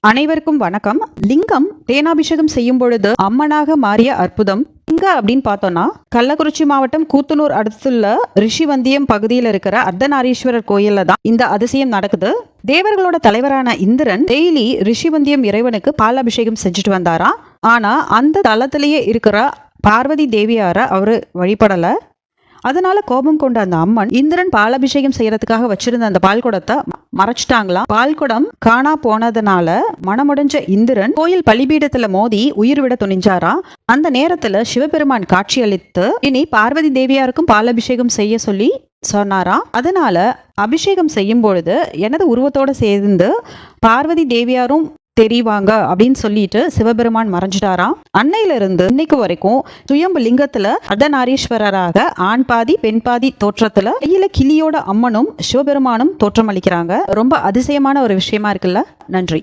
அனைவருக்கும் வணக்கம். லிங்கம் தேனாபிஷேகம் செய்யும் பொழுது அம்மனாக மாறிய அற்புதம் எங்க அப்படின்னு பார்த்தோம்னா, கள்ளக்குறிச்சி மாவட்டம் கூத்தனூர் அடுத்துள்ள ரிஷிவந்தியம் பகுதியில் இருக்கிற அர்த்தநாரீஸ்வரர் கோயில்ல தான் இந்த அதிசயம் நடக்குது. தேவர்களோட தலைவரான இந்திரன் டெய்லி ரிஷிவந்தியம் இறைவனுக்கு பால் அபிஷேகம் செஞ்சுட்டு வந்தாராம். ஆனா அந்த தளத்திலேயே இருக்கிற பார்வதி தேவியார அவரு வழிபடல. அதனால கோபம் கொண்ட அந்த அம்மன் இந்திரன் பாலாபிஷேகம் செய்யறதுக்காக வச்சிருந்த அந்த பால் குடத்தை மறைச்சிட்டாங்களாம். பால் குடம் காணா போனதுனால மனமுடைஞ்ச இந்திரன் கோயில் பலிபீடத்துல மோதி உயிர் விட துணிஞ்சாராம். அந்த நேரத்துல சிவபெருமான் காட்சி அளித்து இனி பார்வதி தேவியாருக்கும் பாலாபிஷேகம் செய்ய சொல்லி சொன்னாராம். அதனால அபிஷேகம் செய்யும் பொழுது எனது உருவத்தோட சேர்ந்து பார்வதி தேவியாரும் தெரிவாங்க அப்படின்னு சொல்லிட்டு சிவபெருமான் மறைஞ்சிட்டாராம். அன்னையில இருந்து இன்னைக்கு வரைக்கும் சுயம்பு லிங்கத்துல அர்த்தநாரீஸ்வரராக ஆண் பாதி பெண் பாதி தோற்றத்துல கையில கிளியோட அம்மனும் சிவபெருமானும் தோற்றம் அளிக்கிறாங்க. ரொம்ப அதிசயமான ஒரு விஷயமா இருக்குல்ல. நன்றி.